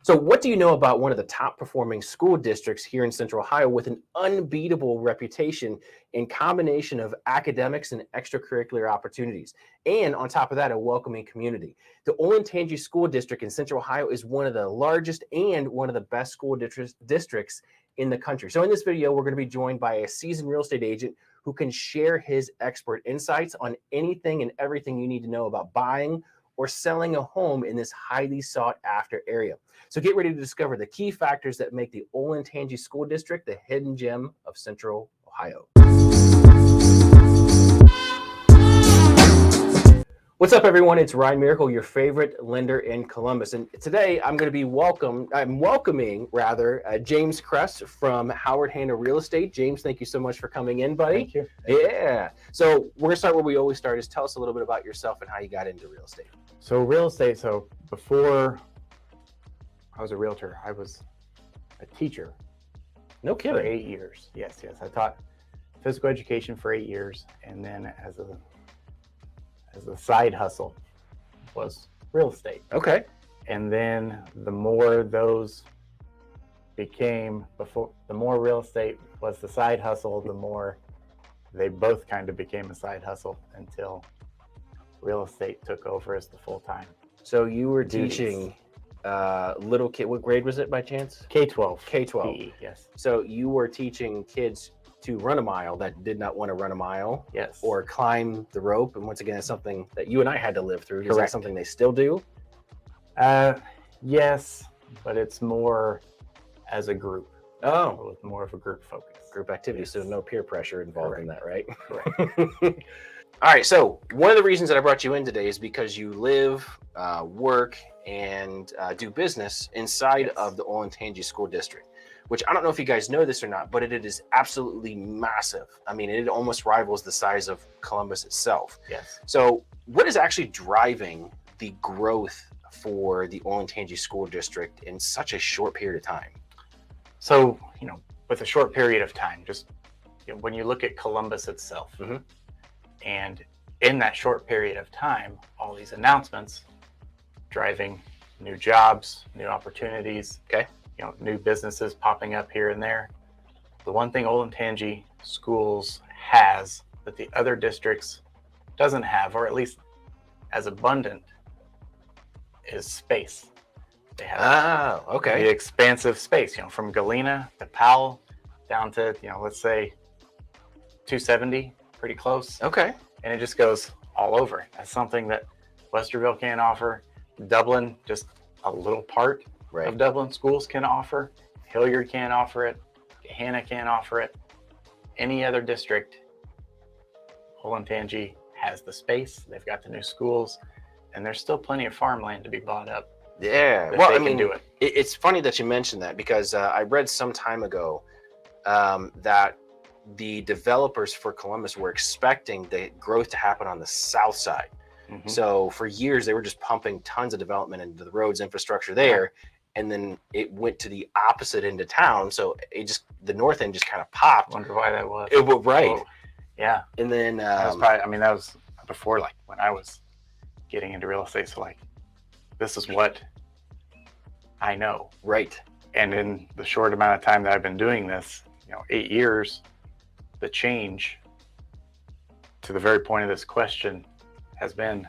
So, what do you know about one of the top performing school districts here in Central Ohio with an unbeatable reputation in combination of academics and extracurricular opportunities? And on top of that, a welcoming community. The Olentangy School District in Central Ohio is one of the largest and one of the best school districts in the country. So, in this video, we're going to be joined by a seasoned real estate agent who can share his expert insights on anything and everything you need to know about buying or selling a home in this highly sought after area. So get ready to discover the key factors that make the Olentangy School District the hidden gem of Central Ohio. What's up, everyone? It's Ryan Miracle, your favorite lender in Columbus. And today I'm going to be welcoming James Kress from Howard Hanna Real Estate. James, thank you so much for coming in, buddy. Thank you. Yeah. So we're going to start where we always start, is tell us a little bit about yourself and how you got into real estate. So before I was a realtor, I was a teacher. No kidding. For 8 years. Yes. I taught physical education for 8 years, and then as a side hustle was real estate. Okay. And then the more those became, the more real estate was the side hustle, the more they both kind of became a side hustle until real estate took over as the full-time. So you were duties. Teaching little kid. What grade was it by chance? K-12. K-12. PE, yes. So you were teaching kids to run a mile that did not want to run a mile. Yes. Or climb the rope. And once again, it's something that you and I had to live through. Is that something they still do? Yes, but it's more as a group. Oh. With more of a group focus. Group activity. Yes. So no peer pressure involved in that, right? Correct. All right. So one of the reasons that I brought you in today is because you live, work, and do business inside of the Olentangy School District, which I don't know if you guys know this or not, but it is absolutely massive. I mean, it almost rivals the size of Columbus itself. Yes. So what is actually driving the growth for the Olentangy School District in such a short period of time? So, with a short period of time, just when you look at Columbus itself, mm-hmm. and in that short period of time, all these announcements driving new jobs, new opportunities, okay, new businesses popping up here and there. The one thing Olentangy schools has that the other districts doesn't have, or at least as abundant, is space. They have the expansive space, from Galena to Powell down to, let's say 270, pretty close. Okay. And it just goes all over. That's something that Westerville can't offer. Dublin, just a little part of Dublin schools can offer. Hilliard can't offer it. Hanna can't offer it. Any other district, Olentangy has the space. They've got the new schools, and there's still plenty of farmland to be bought up. Yeah, well, I mean, do it. It's funny that you mentioned that, because I read some time ago that the developers for Columbus were expecting the growth to happen on the south side. Mm-hmm. So for years, they were just pumping tons of development into the roads infrastructure there. Yeah. And then it went to the opposite end of town. So the north end just kind of popped. Wonder why that was. Right. Oh, yeah. And then that was before, when I was getting into real estate. So this is what I know. Right. And in the short amount of time that I've been doing this, 8 years, the change to the very point of this question has been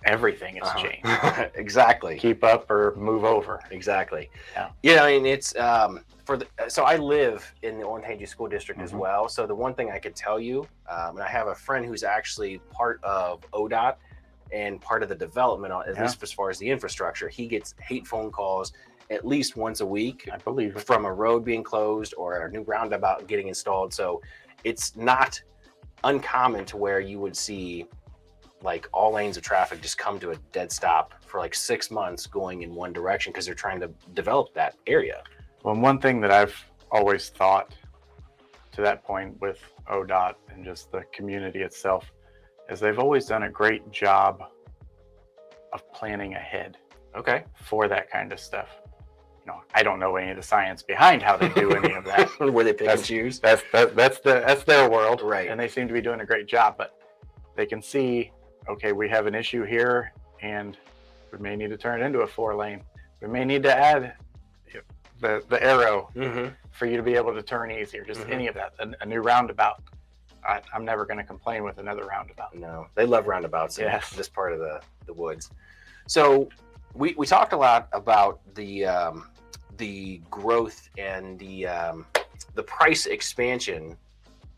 everything has changed. Exactly. Keep up or move over. Exactly. Yeah. I mean, it's so I live in the Olentangy School District as well. So the one thing I could tell you, and I have a friend who's actually part of ODOT and part of the development, at least as far as the infrastructure. He gets hate phone calls at least once a week, I believe, from a road being closed or a new roundabout getting installed. So it's not uncommon to where you would see all lanes of traffic just come to a dead stop for 6 months going in one direction because they're trying to develop that area. Well, one thing that I've always thought to that point with ODOT and just the community itself is they've always done a great job of planning ahead. Okay. For that kind of stuff. I don't know any of the science behind how they do any of that. Where they pick and choose. That's their world, right? And they seem to be doing a great job. But they can see, okay, we have an issue here, and we may need to turn it into a 4-lane. We may need to add the arrow Mm-hmm. for you to be able to turn easier. Just any of that. A new roundabout. I'm never going to complain with another roundabout. No, they love roundabouts in Yes. this part of the woods. So we talked a lot about the growth and the price expansion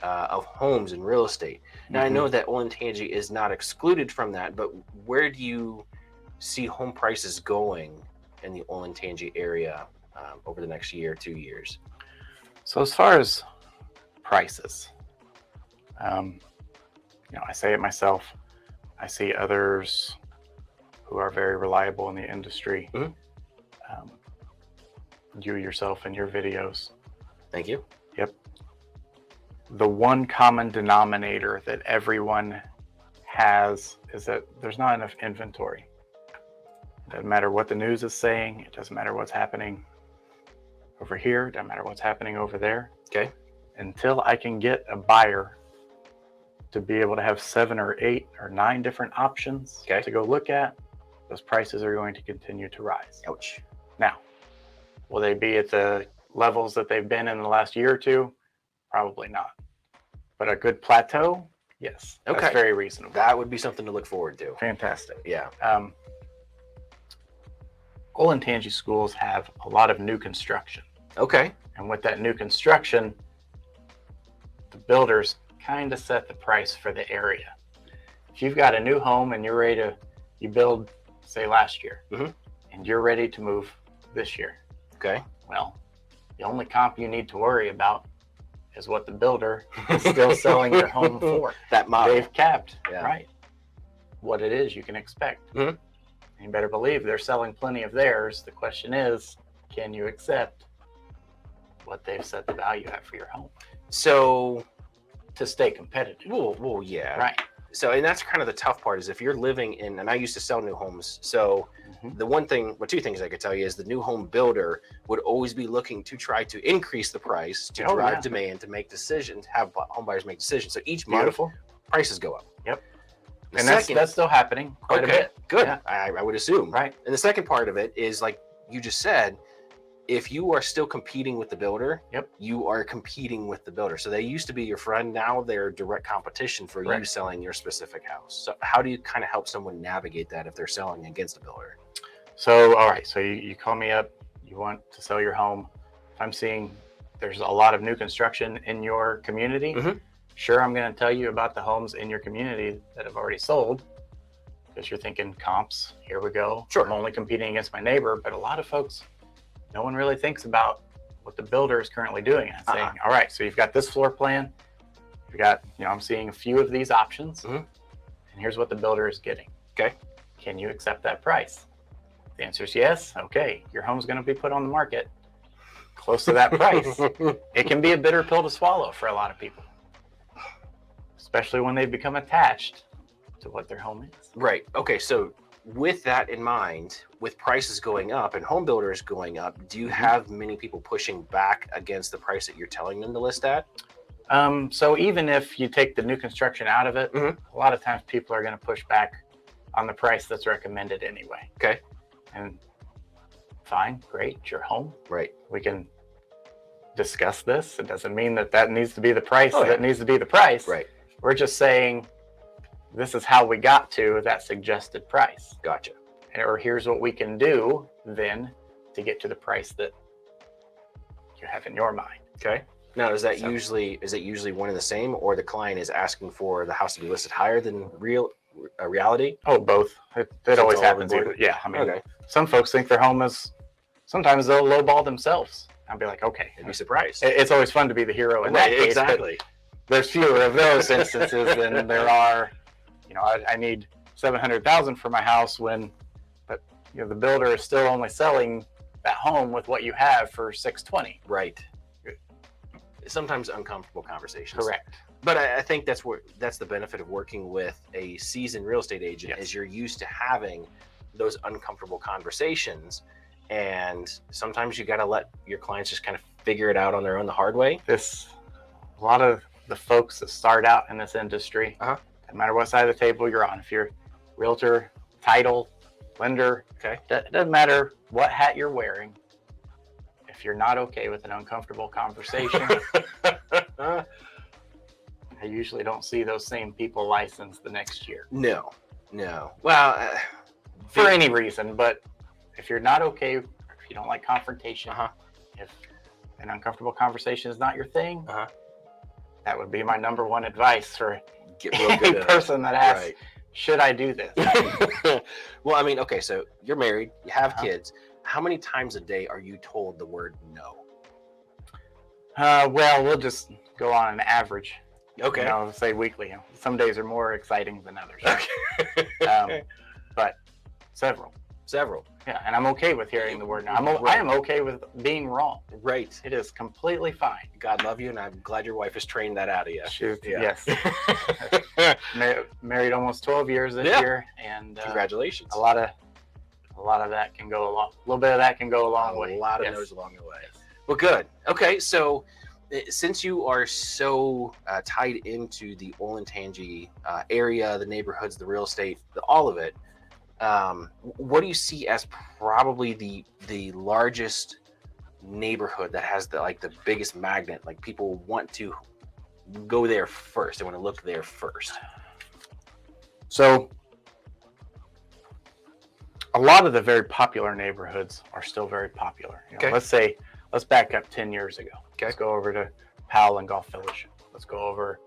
of homes and real estate. Now I know that Olentangy is not excluded from that, but where do you see home prices going in the Olentangy area over the next year, 2 years? So as far as prices, I say it myself. I see others who are very reliable in the industry. Mhm. You yourself in your videos. Thank you. Yep. The one common denominator that everyone has is that there's not enough inventory. It doesn't matter what the news is saying. It doesn't matter what's happening over here. It doesn't matter what's happening over there. Okay. Until I can get a buyer to be able to have 7 or 8 or 9 different options to go look at, those prices are going to continue to rise. Ouch. Now, will they be at the levels that they've been in the last year or two? Probably not. But a good plateau, yes. Okay. That's very reasonable. That would be something to look forward to. Fantastic. Yeah. Olentangy schools have a lot of new construction. Okay. And with that new construction, the builders kind of set the price for the area. If you've got a new home and you're ready to, you build, say last year, and you're ready to move this year. Okay. Well, the only comp you need to worry about is what the builder is still selling your home for. That model. They've capped, right, what it is you can expect. You better believe they're selling plenty of theirs. The question is, can you accept what they've set the value at for your home? So to stay competitive. Well, yeah. Right. So, and that's kind of the tough part is if you're living in, and I used to sell new homes. So two things I could tell you is the new home builder would always be looking to try to increase the price to drive demand, to make decisions, have home buyers make decisions. So each month prices go up. Yep. And that's still happening quite a bit. Good. Yeah. I would assume. Right. And the second part of it is like you just said, if you are still competing with the builder, you are competing with the builder. So they used to be your friend. Now they're direct competition for you selling your specific house. So how do you kind of help someone navigate that if they're selling against a builder? So, all right. So you call me up, you want to sell your home. If I'm seeing there's a lot of new construction in your community, sure, I'm going to tell you about the homes in your community that have already sold, because you're thinking comps, here we go. Sure. I'm only competing against my neighbor, but a lot of folks, no one really thinks about what the builder is currently doing. And saying, all right, so you've got this floor plan. You've got, I'm seeing a few of these options, and here's what the builder is getting. Okay. Can you accept that price? The answer is yes. Okay. Your home's going to be put on the market close to that price. It can be a bitter pill to swallow for a lot of people, especially when they become attached to what their home is. Right. Okay. So with that in mind, with prices going up and home builders going up, do you have many people pushing back against the price that you're telling them to list at? So even if you take the new construction out of it, a lot of times people are going to push back on the price that's recommended anyway. Okay. And fine, great, it's your home. Right. We can discuss this. It doesn't mean that needs to be the price. That needs to be the price. Right. We're just saying this is how we got to that suggested price. Gotcha. Or here's what we can do then to get to the price that you have in your mind. Okay. Now, is it usually one and the same, or the client is asking for the house to be listed higher than reality? Oh, both. It always happens. Yeah. I mean, some folks think their home is, sometimes they'll lowball themselves. I'll be like, okay. I'd be surprised. It's always fun to be the hero in that case. Exactly. There's fewer of those instances than there are, I need $700,000 for my house but the builder is still only selling that home with what you have for $620. Right. Sometimes uncomfortable conversations. Correct. But I think that's the benefit of working with a seasoned real estate agent is you're used to having those uncomfortable conversations, and sometimes you got to let your clients just kind of figure it out on their own the hard way. A lot of the folks that start out in this industry, no matter what side of the table you're on, if you're realtor, title, lender. Okay. It doesn't matter what hat you're wearing. If you're not okay with an uncomfortable conversation, I usually don't see those same people licensed the next year. No. Well, for any reason, but if you're not okay, if you don't like confrontation, if an uncomfortable conversation is not your thing, that would be my number one advice for any person that asks, should I do this? Well, I mean, okay, so you're married, you have kids. How many times a day are you told the word no? Well, we'll just go on an average. Okay. You know, say weekly. Some days are more exciting than others. Okay. But several. Yeah, and I'm okay with hearing the word no. I am okay with being wrong. Right. It is completely fine. God love you, and I'm glad your wife has trained that out of you. Yes. Married almost 12 years this year, and congratulations. A lot of that can go along. A little bit of that can go a long way. A lot of no's along the way. Well, good. Okay, so since you are so tied into the Olentangy area, the neighborhoods, the real estate, all of it, what do you see as probably the largest neighborhood that has the biggest magnet? Like, people want to go there first. They want to look there first. So a lot of the very popular neighborhoods are still very popular. You know, let's back up 10 years ago. Let's go over to Powell and Gulf Village. Let's go over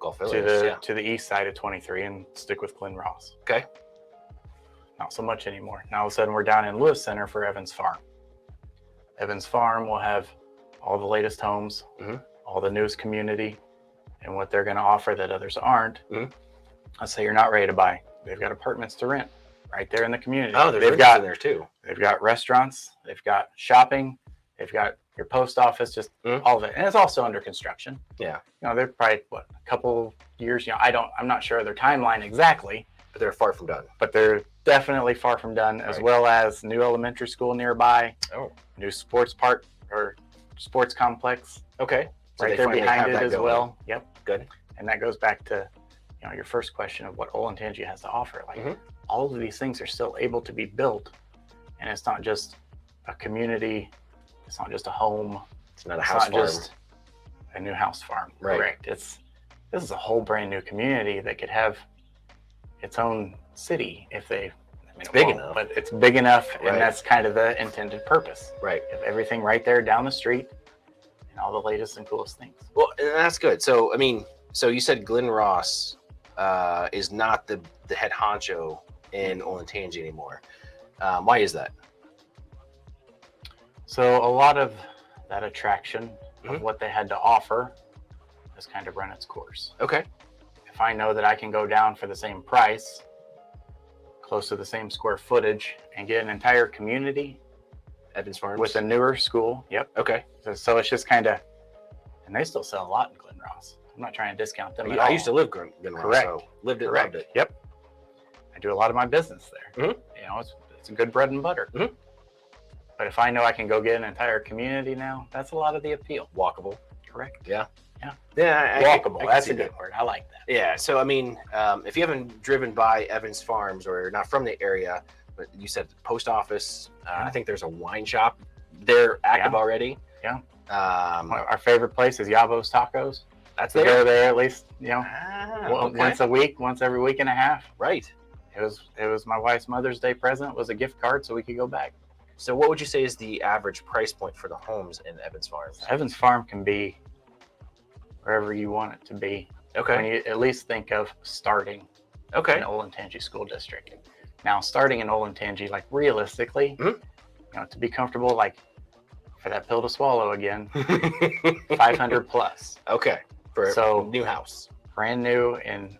to the east side of 23 and stick with Glen Ross. Okay. Not so much anymore. Now all of a sudden we're down in Lewis Center for Evans Farm. Evans Farm will have all the latest homes, all the newest community, and what they're going to offer that others aren't. Let's say you're not ready to buy. They've got apartments to rent right there in the community. Oh, they've got in there too. They've got restaurants. They've got shopping. They've got your post office, just all of it. And it's also under construction. Yeah. You know, they're probably, a couple years, I'm not sure of their timeline exactly. But they're far from done. But they're definitely far from done, as well as new elementary school nearby. Oh. New sports park or sports complex. Okay. So right there behind it as well. Yep. Good. And that goes back to, your first question of what Olentangy has to offer. Like, all of these things are still able to be built. And it's not just a community. It's not just a home. It's not a house farm. Just a new house farm. Right. Correct. This is a whole brand new community that could have its own city if they. It's big enough. But it's big enough, and that's kind of the intended purpose. Right. You have everything right there down the street, and all the latest and coolest things. Well, and that's good. So, I mean, you said Glen Ross is not the head honcho in Olentangy anymore. Why is that? So a lot of that attraction of what they had to offer has kind of run its course. Okay. If I know that I can go down for the same price, close to the same square footage, and get an entire community, Evans Farms, with a newer school. Yep. Okay. So it's just kind of, and they still sell a lot in Glen Ross. I'm not trying to discount them at all. I used to live Glen Ross. Correct. So lived it, Correct. loved it. Yep. I do a lot of my business there. It's a good bread and butter. But if I know I can go get an entire community now, that's a lot of the appeal. Walkable. Correct. Yeah. Walkable. That's a good word. I like that. Yeah. So, I mean, if you haven't driven by Evans Farms or you're not from the area, but you said post office, I think there's a wine shop. They're active already. Yeah. Our favorite place is Yabo's Tacos. That's there. there. Go there at least, once a week, once every week and a half. Right. It was my wife's Mother's Day present. Was a gift card so we could go back. So what would you say is the average price point for the homes in Evans Farms? Evans Farm can be wherever you want it to be. Okay. When you at least think of starting in Olentangy School District. Now, starting in Olentangy, like realistically, to be comfortable, like for that pill to swallow again, 500 plus. Okay. For a new house. Brand new in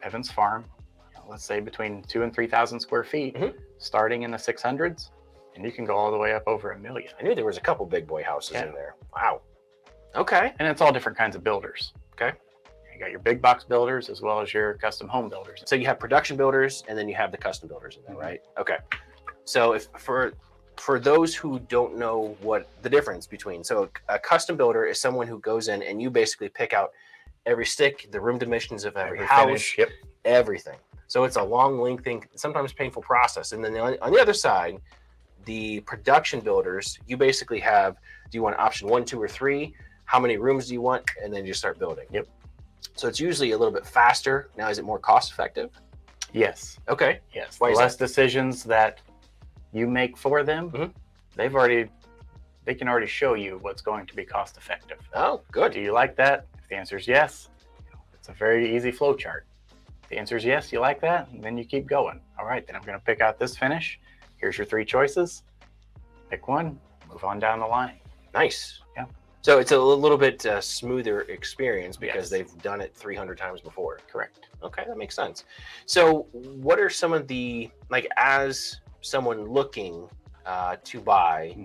Evans Farm, let's say between 2,000 and 3,000 square feet, starting in the 600s. And you can go all the way up over $1 million. I knew there was a couple big boy houses in there. Wow. Okay. And it's all different kinds of builders. Okay. You got your big box builders as well as your custom home builders. So you have production builders and then you have the custom builders in there, right? Okay. So if for those who don't know what the difference between, so a custom builder is someone who goes in and you basically pick out every stick, the room dimensions of every house, finish, everything. So it's a long, lengthy, sometimes painful process. And then on the other side, the production builders, you basically have, do you want option 1, 2, or 3? How many rooms do you want? And then you start building. Yep. So it's usually a little bit faster. Now, is it more cost effective? Yes. Okay. Yes. Why The is less that? decisions that you make for them, Mhm. they can already show you what's going to be cost effective. Oh, good. Do you like that? If the answer is yes, it's a very easy flow chart. If the answer is yes, you like that, and then you keep going. All right, then I'm going to pick out this finish. Here's your 3 choices. Pick one, move on down the line. Nice. Yeah. So it's a little bit smoother experience because Yes. they've done it 300 times before. Correct. Okay, that makes sense. So what are some of the, like, as someone looking to buy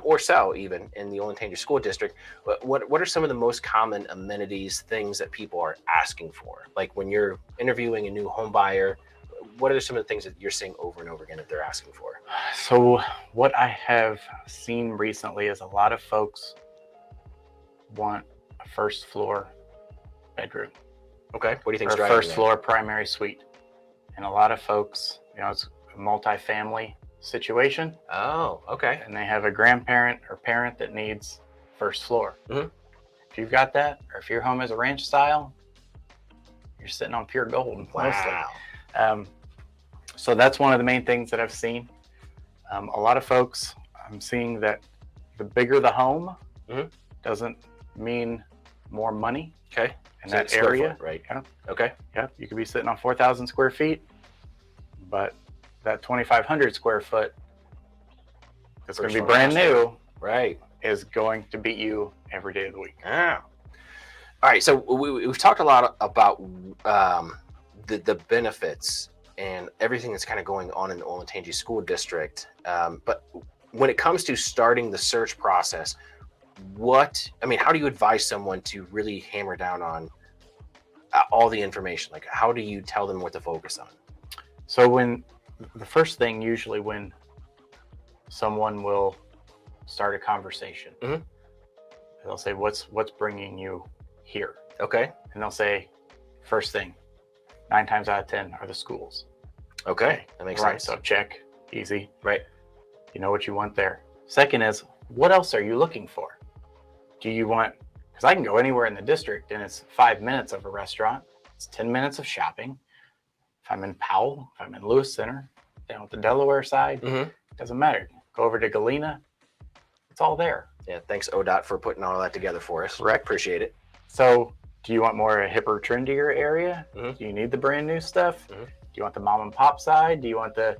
or sell even in the Olentangy School District, what are some of the most common amenities, things that people are asking for? Like when you're interviewing a new home buyer, what are some of the things that you're seeing over and over again that they're asking for? So what I have seen recently is a lot of folks want a first floor bedroom Okay, what do you think or is a driving first that? floor primary suite. And a lot of folks, it's a multi-family situation, Oh, okay. and they have a grandparent or parent that needs first floor. Mhm. If you've got that, or if your home is a ranch style, you're sitting on pure gold mostly. Wow. So that's one of the main things that I've seen. A lot of folks, I'm seeing that the bigger the home Mhm. doesn't mean more money Okay. in So that it's square area. foot, right? Yeah. Okay. Yeah, you could be sitting on 4,000 square feet, but that 2,500 square foot that's going First to be floor brand master. new Right. is going to beat you every day of the week. Ah. All right. So we've talked a lot about the benefits and everything that's kind of going on in the Olentangy School District. But when it comes to starting the search process, how do you advise someone to really hammer down on all the information? Like, how do you tell them what to focus on? So when the first thing, usually when someone will start a conversation, Mhm. they'll say, what's bringing you here? Okay. And they'll say, first thing, 9 times out of 10 are the schools. Okay. That makes Right, sense. so check, easy. Right. You know what you want there. Second is, what else are you looking for? Do you want, because I can go anywhere in the district and it's 5 minutes of a restaurant, it's 10 minutes of shopping. If I'm in Powell, if I'm in Lewis Center, down at the Delaware side, Mm-hmm. doesn't matter. Go over to Galena, it's all there. Yeah. Thanks, ODOT, for putting all that together for us. Correct. Appreciate it. So do you want more a hipper, trendier area? Mhm. Do you need the brand new stuff? Mhm. Do you want the mom and pop side? Do you want the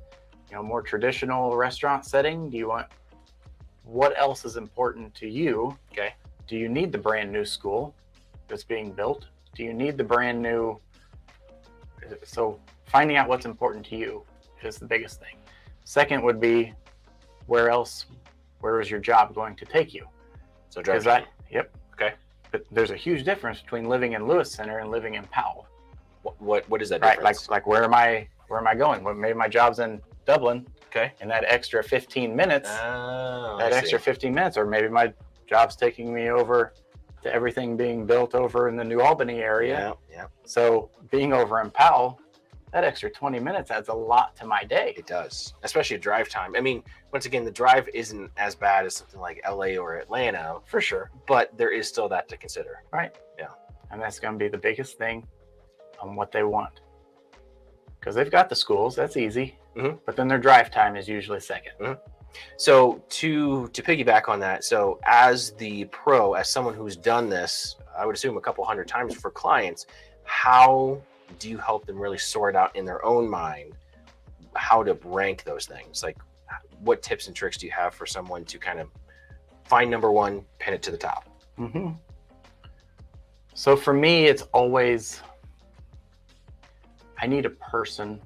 more traditional restaurant setting? Do you want, what else is important to you? Okay. Do you need the brand new school that's being built? Do you need the brand new? So finding out what's important to you is the biggest thing. Second would be, where is your job going to take you? So drive. Yep. Okay. But there's a huge difference between living in Lewis Center and living in Powell. What is that Right. difference? Like where am I going? Well, maybe my job's in Dublin. Okay. And that extra 15 minutes, Oh, that extra 15 minutes, or maybe my job's taking me over to everything being built over in the New Albany area. Yeah. So being over in Powell, that extra 20 minutes adds a lot to my day. It does, especially a drive time. I mean, once again, the drive isn't as bad as something like LA or Atlanta, For sure. but there is still that to consider. Right. Yeah. And that's going to be the biggest thing on what they want. Because they've got the schools, that's easy. Mhm. But then their drive time is usually second. So to piggyback on that, so as the pro, as someone who's done this, I would assume a couple hundred times for clients, how do you help them really sort out in their own mind how to rank those things? Like, what tips and tricks do you have for someone to kind of find number one, pin it to the top? Mm-hmm. So for me, it's always, I need a person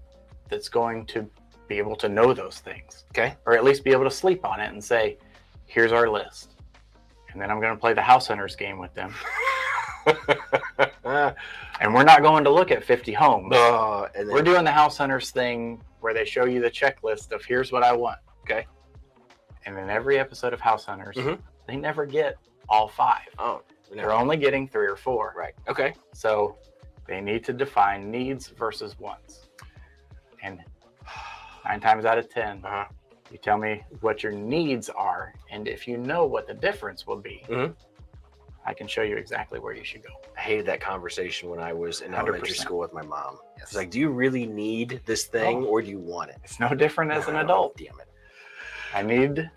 that's going to be able to know those things. Okay. Or at least be able to sleep on it and say, here's our list. And then I'm going to play the house hunters game with them. And we're not going to look at 50 homes. And then, We're doing the house hunters thing where they show you the checklist of here's what I want. Okay. And in every episode of House Hunters, Mhm. they never get all 5. Oh, They're only getting 3 or 4. right. Okay. So They need to define needs versus wants. And 9 times out of 10, you tell me what your needs are, and if you know what the difference will be, I can show you exactly where you should go. I hated that conversation when I was in elementary 100%. school with my mom. It's like, do you really need this thing or do you want it? It's no different as an adult. Damn it. I need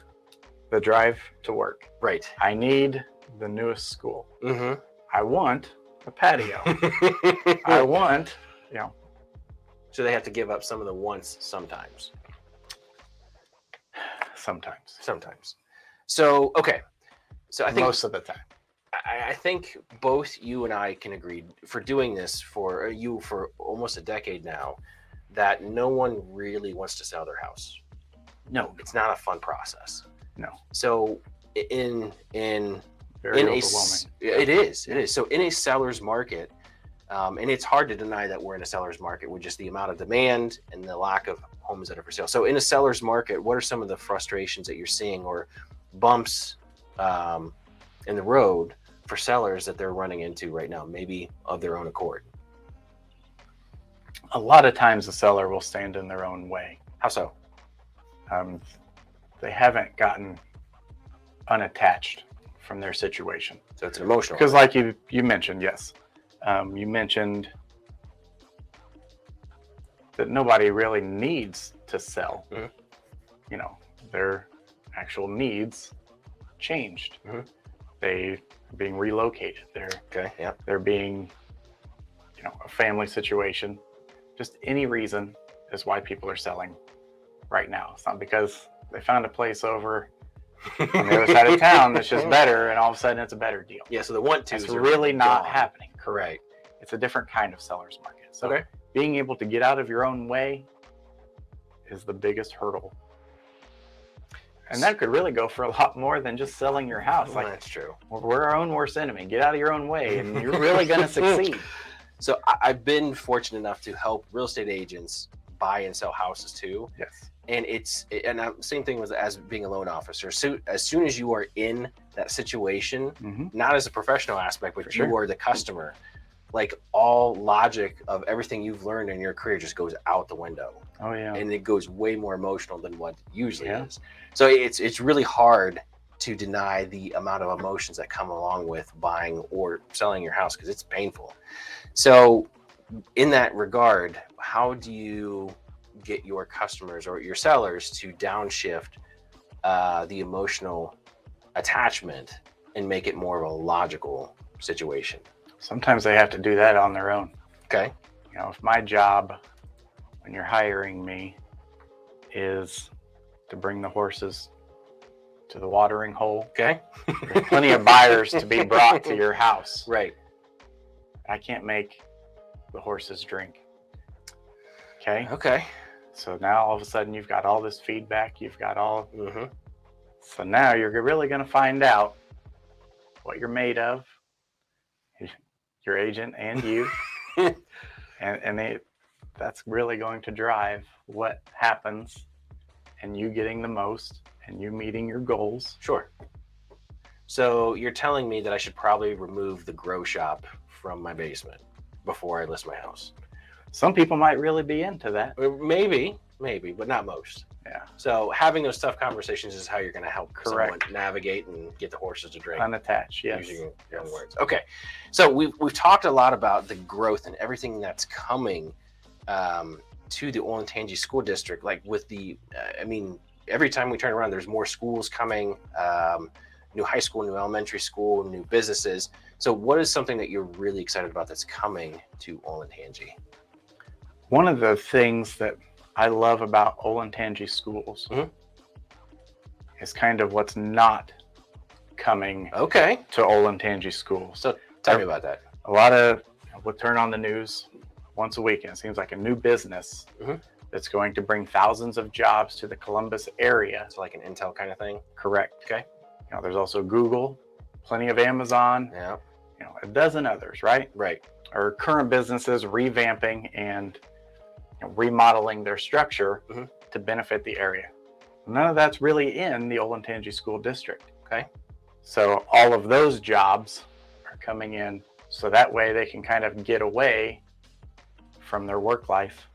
the drive to work. Right. I need the newest school. Mm-hmm. I want a patio. I want, So they have to give up some of the wants sometimes. Sometimes. So, okay. So I think most of the time. I think both you and I can agree for doing this for almost a decade now, that no one really wants to sell their house. No, It's not a fun process. no. So in Very in overwhelming. it is. So in a seller's market, and it's hard to deny that we're in a seller's market with just the amount of demand and the lack of homes that are for sale. So in a seller's market, what are some of the frustrations that you're seeing or bumps in the road for sellers that they're running into right now, maybe of their own accord? A lot of times the seller will stand in their own way. How so? They haven't gotten unattached from their situation. So it's an emotional. Because like you mentioned, yes. You mentioned that nobody really needs to sell. Their actual needs changed. They being relocated. They're being, a family situation. Just any reason is why people are selling right now. It's not because they found a place over on the other side of town that's just better, and all of a sudden it's a better deal. Yeah, so the want to It's really not happening. Correct. It's a different kind of seller's market. So Okay. being able to get out of your own way is the biggest hurdle. And that could really go for a lot more than just selling your house. Well, that's true. We're our own worst enemy. Get out of your own way, and you're really going to succeed. So I've been fortunate enough to help real estate agents buy and sell houses too. Yes. And same thing with as being a loan officer. So as soon as you are in that situation, not as a professional aspect, but you are the customer, like all logic of everything you've learned in your career just goes out the window. Oh yeah. And it goes way more emotional than what usually is. So it's really hard to deny the amount of emotions that come along with buying or selling your house, because it's painful. So in that regard, how do you get your customers or your sellers to downshift the emotional attachment and make it more of a logical situation? Sometimes they have to do that on their own. Okay. If my job when you're hiring me is to bring the horses to the watering hole. Okay. There's plenty of buyers to be brought to your house. Right. I can't make the horses drink. Okay. Okay. So now all of a sudden you've got all this feedback. You've got all. So now you're really going to find out what you're made of, your agent and you, and that's really going to drive what happens, and you getting the most, and you meeting your goals. Sure. So you're telling me that I should probably remove the grow shop from my basement before I list my house? Some people might really be into that. Maybe, but not most. Yeah. So having those tough conversations is how you're going to help someone navigate and get the horses to drink. Unattached, yes. Using your own words. Okay. So we've talked a lot about the growth and everything that's coming to the Olentangy School District. Like with every time we turn around, there's more schools coming, new high school, new elementary school, new businesses. So what is something that you're really excited about that's coming to Olentangy? One of the things that I love about Olentangy schools is kind of what's not coming to Olentangy schools. So tell me about that. A lot of, we'll turn on the news once a week and it seems like a new business that's going to bring thousands of jobs to the Columbus area. It's like an Intel kind of thing? Correct. Okay. There's also Google, plenty of Amazon, a dozen others, right? Right. Or current businesses revamping and remodeling their structure to benefit the area. None of that's really in the Olentangy School District. Okay. So all of those jobs are coming in So that way they can kind of get away from their work life,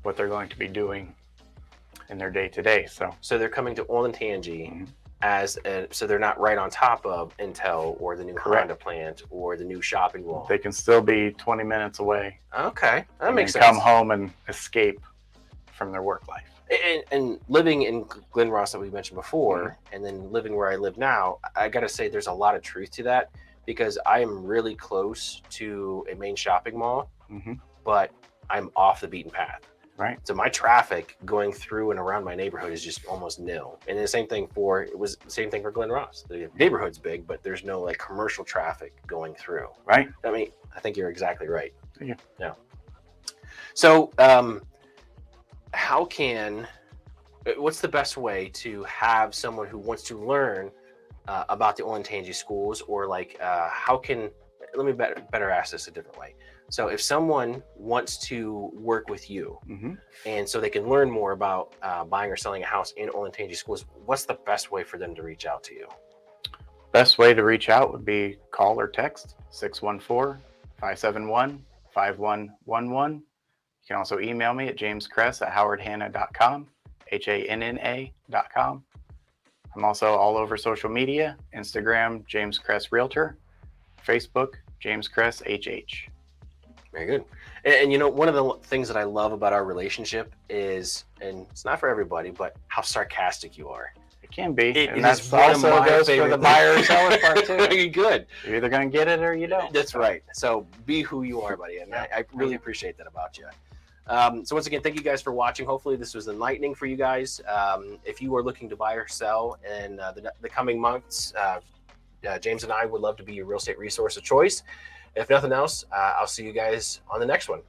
what they're going to be doing in their day to day. So they're coming to Olentangy Mhm. so they're not right on top of Intel or the new Correct. Honda plant or the new shopping mall. They can still be 20 minutes away. Okay, that and makes then sense. come home and escape from their work life. And living in Glen Ross that we mentioned before, and then living where I live now, I gotta say there's a lot of truth to that, because I am really close to a main shopping mall, Mhm. but I'm off the beaten path. Right. So my traffic going through and around my neighborhood is just almost nil. And the same thing for Glen Ross. The neighborhood's big, but there's no like commercial traffic going through. Right. I mean, I think you're exactly right. Yeah. Yeah. So, what's the best way to have someone who wants to learn about the Olentangy schools, or like let me better ask this a different way. So if someone wants to work with you, Mhm. and so they can learn more about buying or selling a house in Olentangy schools, what's the best way for them to reach out to you? Best way to reach out would be call or text 614-571-5111. You can also email me at jameskress@howardhanna.com, HANNA.com. I'm also all over social media, Instagram, James Kress Realtor, Facebook, James Kress HH. Very good. And you know, one of the things that I love about our relationship is, and it's not for everybody, but how sarcastic you are. It can be. It and is that's one of also my goes for favorite the buyer or seller part too. Very good. You're either going to get it or you don't. That's right. So be who you are, buddy. And Yeah. I really appreciate that about you. So once again, thank you guys for watching. Hopefully this was enlightening for you guys. If you are looking to buy or sell in the coming months, James and I would love to be your real estate resource of choice. If nothing else, I'll see you guys on the next one.